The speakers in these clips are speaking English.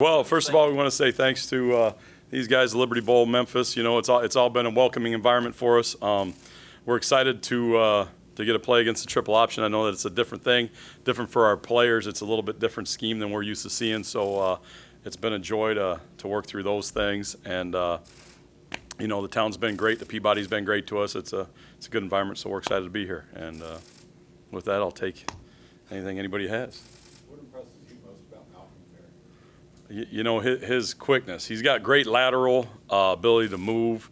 Well, first of all, we want to say thanks to these guys, Liberty Bowl, Memphis. You know, it's all been a welcoming environment for us. We're excited to get a play against the triple option. I know that it's a different thing, different for our players. It's a little bit different scheme than we're used to seeing. So it's been a joy to work through those things. And you know, the town's been great. The Peabody's been great to us. It's a good environment. So we're excited to be here. And with that, I'll take anything anybody has. What impresses you most about Malcolm Perry? You know, his quickness. He's got great lateral ability to move.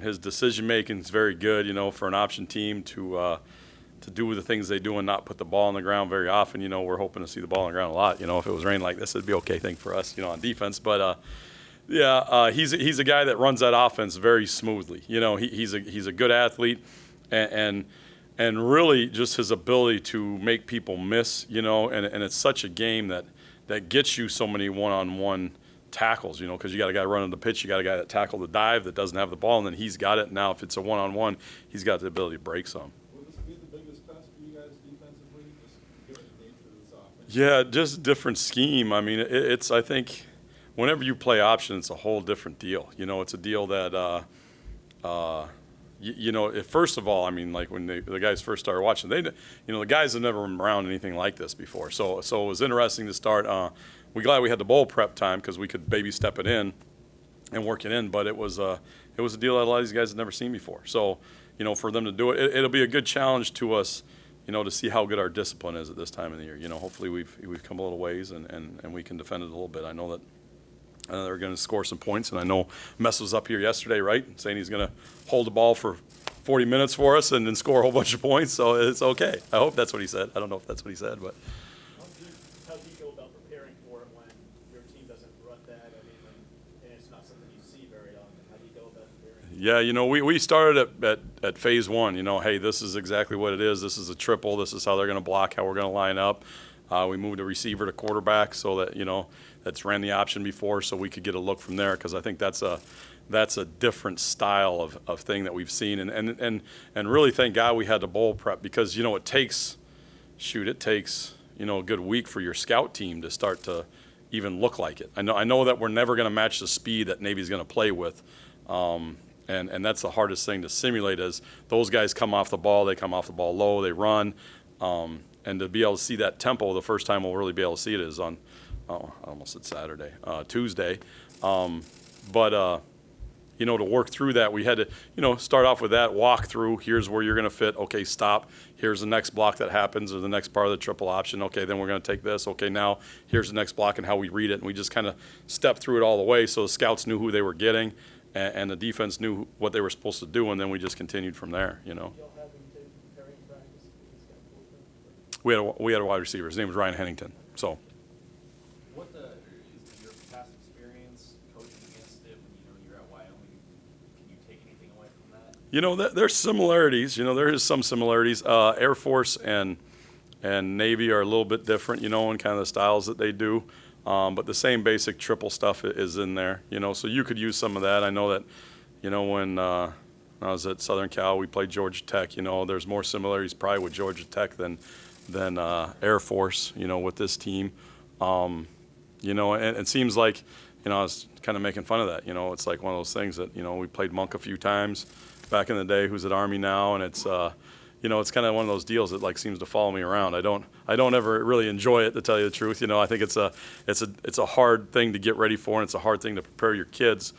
His decision making is very good. You know, for an option team to do the things they do and not put the ball on the ground very often. You know, we're hoping to see the ball on the ground a lot. You know, if it was raining like this, it'd be okay thing for us. You know, on defense. But he's a guy that runs that offense very smoothly. You know, he's a good athlete, and really just his ability to make people miss. You know, and it's such a game that gets you so many one-on-one tackles, you know, because you got a guy running the pitch, you got a guy that tackled the dive that doesn't have the ball, and then he's got it. Now, if it's a one-on-one, he's got the ability to break some. Will this be the biggest test for you guys defensively, just given the nature of this offense? Yeah, just different scheme. I mean, it's I think whenever you play option, it's a whole different deal. You know, it's a deal that you know, first of all, I mean, like when the guys first started watching, you know, the guys have never been around anything like this before. So it was interesting to start. We're glad we had the bowl prep time because we could baby step it in and work it in. But it was a deal that a lot of these guys had never seen before. So, you know, for them to do it, it'll be a good challenge to us, you know, to see how good our discipline is at this time of the year. You know, hopefully we've come a little ways and we can defend it a little bit. I know that they're going to score some points, and I know Mess was up here yesterday, right, saying he's going to hold the ball for 40 minutes for us and then score a whole bunch of points, so it's okay. I hope that's what he said. I don't know if that's what he said, but. How do you go about preparing for it when your team doesn't run that? I mean, and it's not something you see very often. How do you go about preparing? Yeah, you know, we started at phase one. You know, hey, this is exactly what it is. This is a triple. This is how they're going to block, how we're going to line up. We moved a receiver to quarterback so that, you know, that's ran the option before, so we could get a look from there, because I think that's a different style of thing that we've seen, and really thank God we had the bowl prep, because, you know, it takes you know, a good week for your scout team to start to even look like it. I know that we're never going to match the speed that Navy's going to play with, and that's the hardest thing to simulate. Is those guys come off the ball, they come off the ball low, they run, and to be able to see that tempo, the first time we'll really be able to see it is on. Oh, I almost said Saturday, Tuesday. But you know, to work through that, we had to, you know, start off with that walk through. Here's where you're going to fit. Okay, stop. Here's the next block that happens, or the next part of the triple option. Okay, then we're going to take this. Okay, now here's the next block and how we read it. And we just kind of stepped through it all the way, so the scouts knew who they were getting, and the defense knew what they were supposed to do, and then we just continued from there. You know. Y'all have him take preparing practice against that We had a wide receiver. His name was Ryan Hennington. So. What is your past experience coaching against it when, you know, you're at Wyoming? Can you take anything away from that? You know, there's similarities. You know, there is some similarities. Air Force and Navy are a little bit different, you know, in kind of the styles that they do. But the same basic triple stuff is in there, you know, so you could use some of that. I know that, you know, when I was at Southern Cal, we played Georgia Tech. You know, there's more similarities probably with Georgia Tech than Air Force, you know, with this team. You know, and it seems like, you know, I was kind of making fun of that. You know, it's like one of those things that, you know, we played Monk a few times back in the day, who's at Army now, and it's, you know, it's kind of one of those deals that like seems to follow me around. I don't ever really enjoy it, to tell you the truth. You know, I think it's a hard thing to get ready for, and it's a hard thing to prepare your kids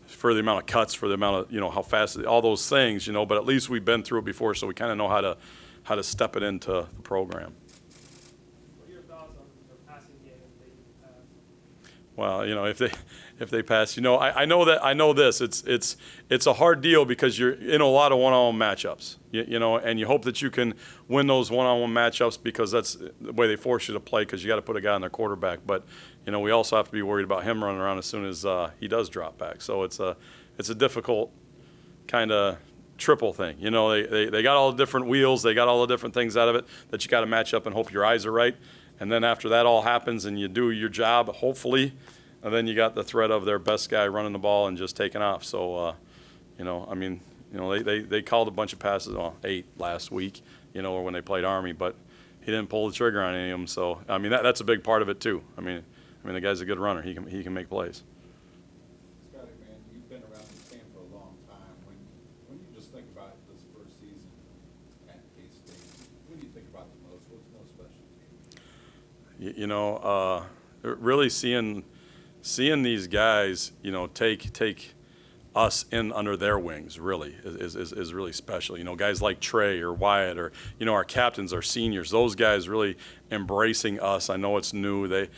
for the amount of cuts, for the amount of, you know, how fast, all those things, you know. But at least we've been through it before, so we kind of know how to step it into the program. Well, you know, if they pass, you know, I know this. It's a hard deal because you're in a lot of one-on-one matchups, you know, and you hope that you can win those one-on-one matchups, because that's the way they force you to play, because you got to put a guy on their quarterback. But, you know, we also have to be worried about him running around as soon as he does drop back. So it's a difficult kind of triple thing. You know, they got all the different wheels, they got all the different things out of it that you got to match up and hope your eyes are right. And then after that all happens and you do your job, hopefully, and then you got the threat of their best guy running the ball and just taking off. So, you know, I mean, you know, they called a bunch of passes, 8 last week, you know, or when they played Army, but he didn't pull the trigger on any of them. So, I mean, that's a big part of it too. I mean, I mean, the guy's a good runner. He can make plays. Scottie, man, you've been around this camp for a long time. When you just think about this first season at K-State, what do you think about the most? What's most special to you? You know, really seeing these guys, you know, take us in under their wings really is really special. You know, guys like Trey or Wyatt or, you know, our captains, our seniors, those guys really embracing us. I know it's new. They've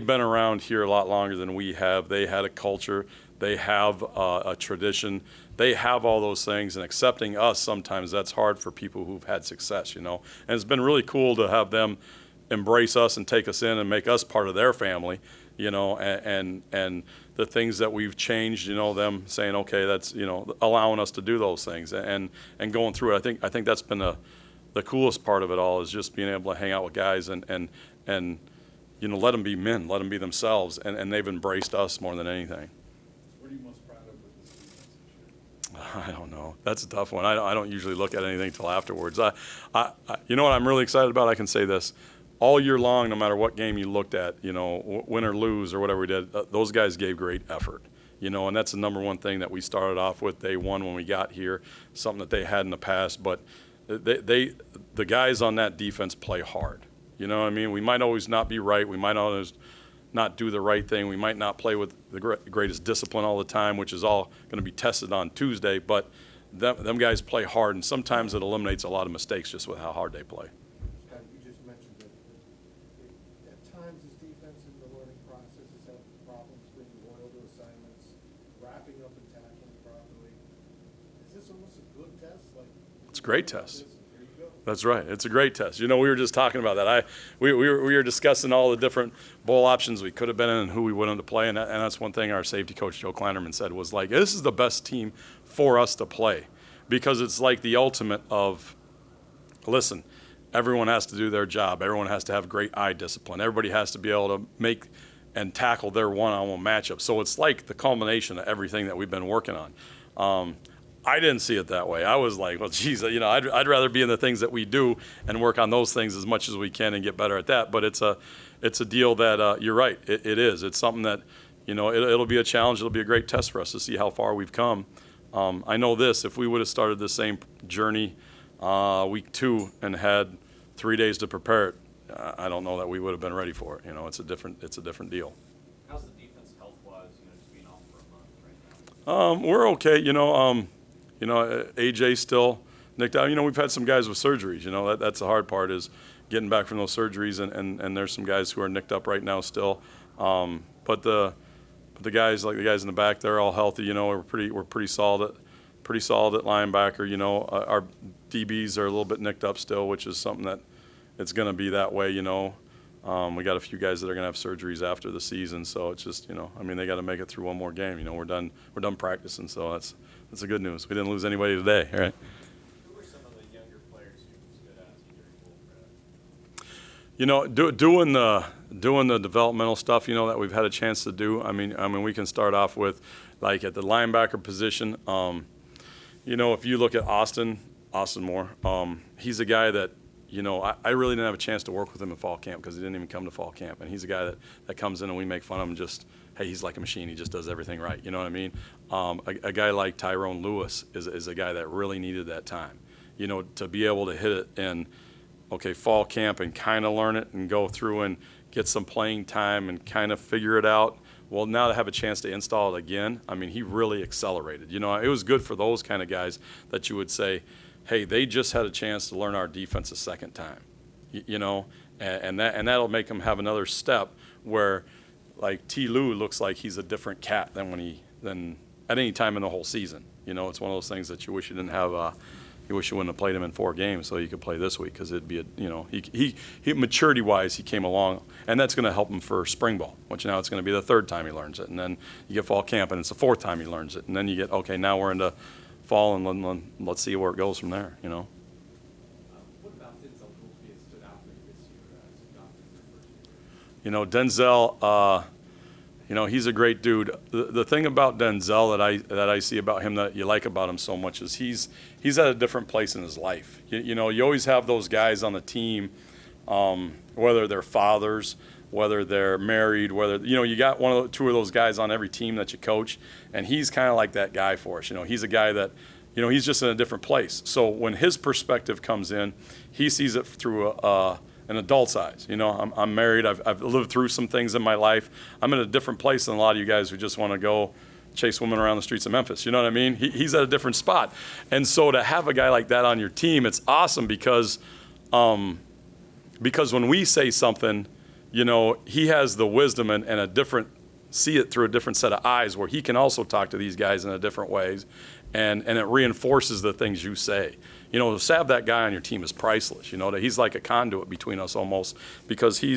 been around here a lot longer than we have. They had a culture. They have a tradition. They have all those things, and accepting us sometimes that's hard for people who've had success, you know. And it's been really cool to have them embrace us and take us in and make us part of their family, you know, and the things that we've changed, you know, them saying, okay, that's, you know, allowing us to do those things and going through it. I think that's been the coolest part of it all, is just being able to hang out with guys and you know, let them be men, let them be themselves, and they've embraced us more than anything. What are you most proud of with this defense this year? I don't know. That's a tough one. I don't usually look at anything till afterwards. You know what I'm really excited about? I can say this. All year long, no matter what game you looked at, you know, win or lose or whatever we did, those guys gave great effort. You know, and that's the number one thing that we started off with day one when we got here, something that they had in the past. But the guys on that defense play hard. You know what I mean? We might always not be right. We might always not do the right thing. We might not play with the greatest discipline all the time, which is all going to be tested on Tuesday. But them guys play hard, and sometimes it eliminates a lot of mistakes just with how hard they play. Scott, you just mentioned that at times this defense in the learning process has had problems being loyal to assignments, wrapping up and tackling properly. Is this almost a good test? Like, It's a great test. here you go. That's right. It's a great test. You know, we were just talking about that. We were discussing all the different bowl options we could have been in and who we wanted to play, and that's one thing our safety coach Joe Kleinerman said was like, this is the best team for us to play, because it's like the ultimate of, listen, everyone has to do their job. Everyone has to have great eye discipline. Everybody has to be able to make and tackle their one-on-one matchup. So it's like the culmination of everything that we've been working on. I didn't see it that way. I was like, well, geez, you know, I'd rather be in the things that we do and work on those things as much as we can and get better at that. But it's a deal that you're right. It is. It's something that, you know, it'll be a challenge. It'll be a great test for us to see how far we've come. I know this: if we would have started the same journey week 2 and had 3 days to prepare it, I don't know that we would have been ready for it. You know, it's a different deal. How's the defense health-wise, you know, just being off for a month right now? We're okay. You know, AJ still nicked out. You know, we've had some guys with surgeries. You know, that's the hard part, is getting back from those surgeries, and there's some guys who are nicked up right now still. But the guys, like the guys in the back, they're all healthy. You know, we're pretty solid at linebacker. You know, our DBs are a little bit nicked up still, which is something that it's going to be that way. You know, we got a few guys that are going to have surgeries after the season, so it's just, you know, I mean, they got to make it through one more game. You know, we're done practicing, so that's the good news. We didn't lose anybody today, all right? Who were some of the younger players who stood out to you during bowl prep? You know, doing the developmental stuff, you know, that we've had a chance to do. I mean, we can start off with, like, at the linebacker position. You know, if you look at Austin Moore, he's a guy that, you know, I really didn't have a chance to work with him in fall camp because he didn't even come to fall camp. And he's a guy that comes in and we make fun of him, just, hey, he's like a machine. He just does everything right. You know what I mean? A guy like Tyrone Lewis is a guy that really needed that time, you know, to be able to hit it in, okay, fall camp and kind of learn it and go through and get some playing time and kind of figure it out. Well, now to have a chance to install it again, I mean, he really accelerated. You know, it was good for those kind of guys that you would say, hey, they just had a chance to learn our defense a second time, you know, and that'll make them have another step where, like, T. Lou looks like he's a different cat than at any time in the whole season. You know, it's one of those things that you wish you didn't have. You wish you wouldn't have played him in 4 games so you could play this week, because it'd be he maturity-wise he came along, and that's going to help him for spring ball, which now it's going to be the 3rd time he learns it, and then you get fall camp and it's the 4th time he learns it, and then you get, okay, now we're into fall, and let's see where it goes from there, you know. What about Denzel Goofy has stood out for you this year as you've gone through your first year? You know, Denzel, you know, he's a great dude. The thing about Denzel that I see about him that you like about him so much is he's at a different place in his life. You know, you always have those guys on the team, whether they're fathers, whether they're married, whether, you got two of those guys on every team that you coach, and he's kind of like that guy for us. He's a guy that, he's just in a different place. So when his perspective comes in, he sees it through an adult's eyes. I'm married. I've lived through some things in my life. I'm in a different place than a lot of you guys who just want to go chase women around the streets of Memphis. You know what I mean? He's at a different spot. And so to have a guy like that on your team, it's awesome because when we say something, he has the wisdom and a different, see it through a different set of eyes where he can also talk to these guys in a different ways, and it reinforces the things you say. To have that guy on your team is priceless. That he's like a conduit between us almost, because he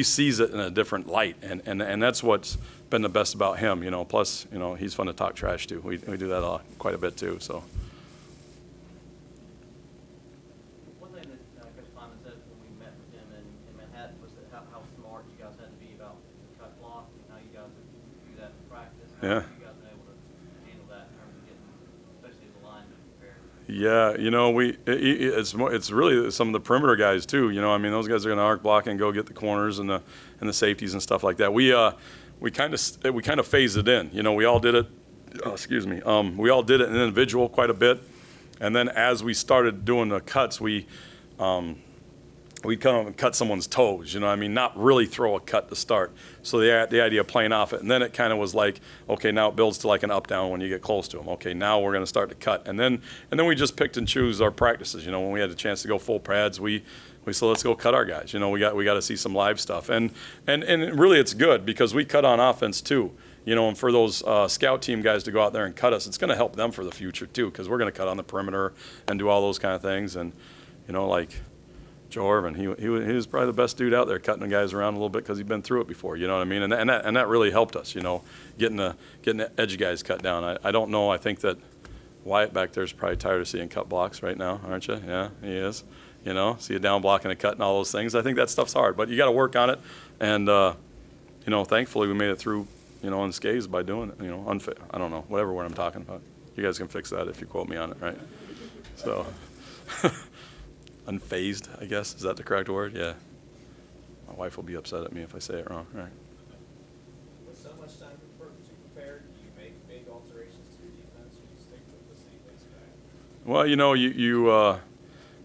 sees it in a different light, and that's what's been the best about him. Plus, he's fun to talk trash to. We do that quite a bit too. So. One thing that Coach Lyman said when we met with him in Manhattan was that how smart you guys had to be about the cut block and how you guys would do that in practice. How Yeah. have you guys been able to handle that in terms of getting, especially as a lineman, prepared? Yeah, it's really some of the perimeter guys too. Those guys are going to arc block and go get the corners and the safeties and stuff like that. We kind of phased it in. We all did it. We all did it in individual quite a bit, and then as we started doing the cuts, we'd come up and cut someone's toes. Not really throw a cut to start. So the idea of playing off it, and then it kind of was like, okay, now it builds to like an up down when you get close to them. Okay, now we're going to start to cut, and then we just picked and choose our practices. When we had a chance to go full pads, we said let's go cut our guys. We got to see some live stuff, and really it's good because we cut on offense too. And for those scout team guys to go out there and cut us, it's going to help them for the future too, because we're going to cut on the perimeter and do all those kind of things. And like Joe Irvin, he was probably the best dude out there cutting the guys around a little bit because he'd been through it before. You know what I mean? And that really helped us. Getting the edge guys cut down. I don't know. I think that Wyatt back there is probably tired of seeing cut blocks right now, aren't you? Yeah, he is. See a down block and a cut and all those things. I think that stuff's hard, but you got to work on it. And thankfully we made it through. Unscathed by doing it. I don't know, whatever word I'm talking about. You guys can fix that if you quote me on it, right? So, unfazed, I guess, is that the correct word? Yeah. My wife will be upset at me if I say it wrong, right? With so much time to prepare, do you make big alterations to your defense, or do you stick with the same base guy? Well,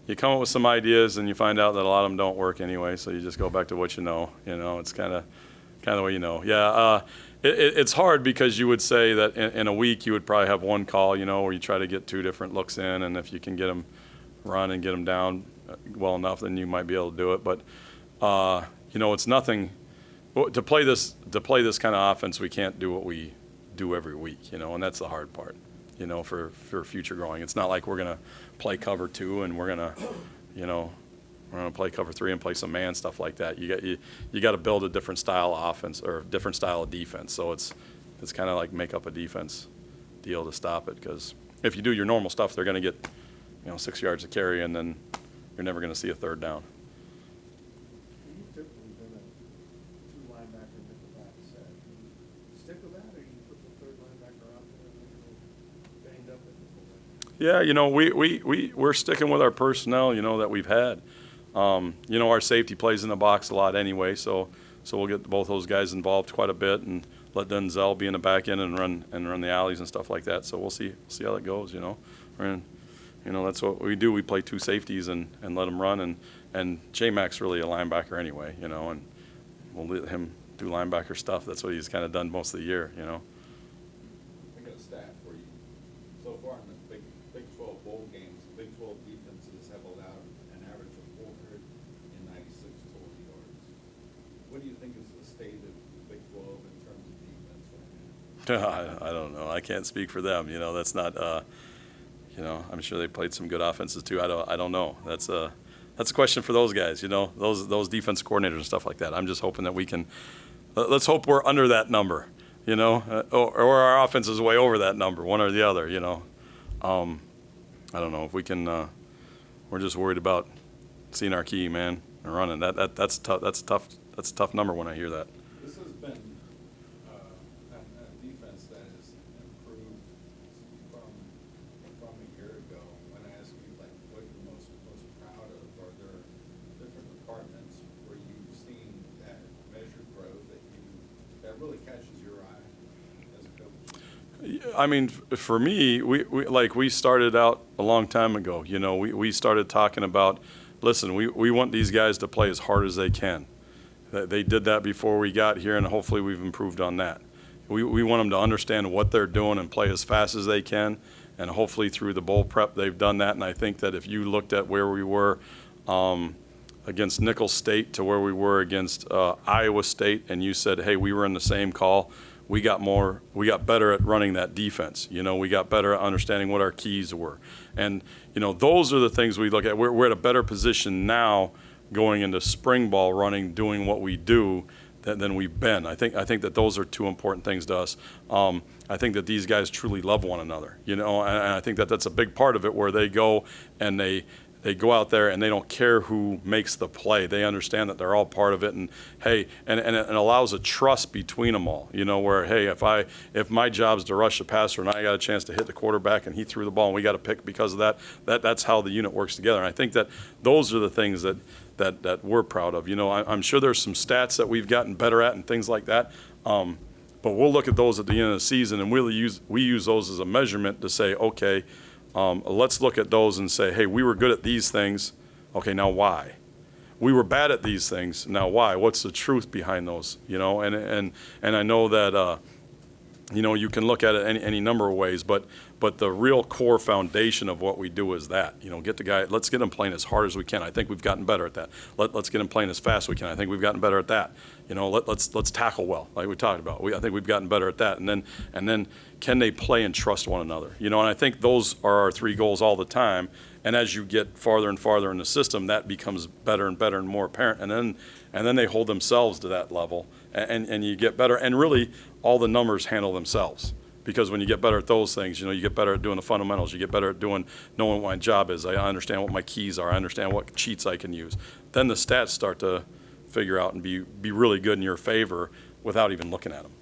you come up with some ideas and you find out that a lot of them don't work anyway, so you just go back to what you know. It's kind of the way you know. Yeah. It's hard because you would say that in a week you would probably have one call, where you try to get two different looks in, and if you can get them run and get them down well enough, then you might be able to do it. But it's nothing. To play this kind of offense, we can't do what we do every week, and that's the hard part, for future growing. It's not like we're gonna play cover 2 and we're gonna play cover 3 and play some man stuff like that. You got to build a different style of offense or a different style of defense. So it's kind of like make up a defense deal to stop it, because if you do your normal stuff, they're going to get 6 yards to carry, and then you're never going to see a third down. You've typically been a 2 linebacker nickelback set. Do you stick with that, or you put the third linebacker out there and they're banged up at the fullback? Yeah, we're sticking with our personnel, that we've had. Our safety plays in the box a lot anyway, so we'll get both those guys involved quite a bit and let Denzel be in the back end and run the alleys and stuff like that. So we'll see how that goes. That's what we do. We play 2 safeties and let them run, and J-Mac's really a linebacker anyway, and we'll let him do linebacker stuff. That's what he's kind of done most of the year. I got a stat for you. So far in the Big 12 bowl games, Big 12 defenses have allowed an average of 496 total yards. What do you think is the state of the Big 12 in terms of defense right now? I don't know. I can't speak for them. That's not. I'm sure they played some good offenses too. I don't know. That's a question for those guys. Those defense coordinators and stuff like that. I'm just hoping that we can. Let's hope we're under that number. Or our offense is way over that number, one or the other. I don't know if we can. We're just worried about seeing our key man and running. That's tough. That's a tough number when I hear that. This has been a defense that has improved from a year ago. When I ask you, what you're most proud of, are there different departments where you've seen that really catches your eye as a coach? I mean, for me, we started out a long time ago. You know, we started talking about, listen, we want these guys to play as hard as they can. They did that before we got here, and hopefully we've improved on that. We want them to understand what they're doing and play as fast as they can, and hopefully through the bowl prep they've done that. And I think that if you looked at where we were against Nicholls State to where we were against Iowa State, and you said, hey, we were in the same call, we got better at running that defense. You know, we got better at understanding what our keys were. And, you know, those are the things we look at. We're at a better position now going into spring ball running, doing what we do than we've been. I think that those are two important things to us. I think that these guys truly love one another, you know, and I think that that's a big part of it, where they go and they go out there and they don't care who makes the play. They understand that they're all part of it, and hey, and it allows a trust between them all, you know, where, hey, if my job's to rush the passer and I got a chance to hit the quarterback and he threw the ball and we got to pick because of that's how the unit works together. And I think that those are the things that we're proud of. You know, I'm sure there's some stats that we've gotten better at and things like that, but we'll look at those at the end of the season, and we use those as a measurement to say, okay, let's look at those and say, hey, we were good at these things. Okay, now why? We were bad at these things. Now why? What's the truth behind those? You know, and I know that you know, you can look at it any number of ways, but the real core foundation of what we do is that, you know, let's get them playing as hard as we can. I think we've gotten better at that. Let's get them playing as fast as we can. I think we've gotten better at that. You know, let's tackle well, like we talked about. I think we've gotten better at that. And then can they play and trust one another? You know, and I think those are our three goals all the time. And as you get farther and farther in the system, that becomes better and better and more apparent. And then they hold themselves to that level, and you get better. And really, all the numbers handle themselves. Because when you get better at those things, you know, you get better at doing the fundamentals. You get better at knowing what my job is. I understand what my keys are. I understand what cheats I can use. Then the stats start to figure out and be really good in your favor without even looking at them.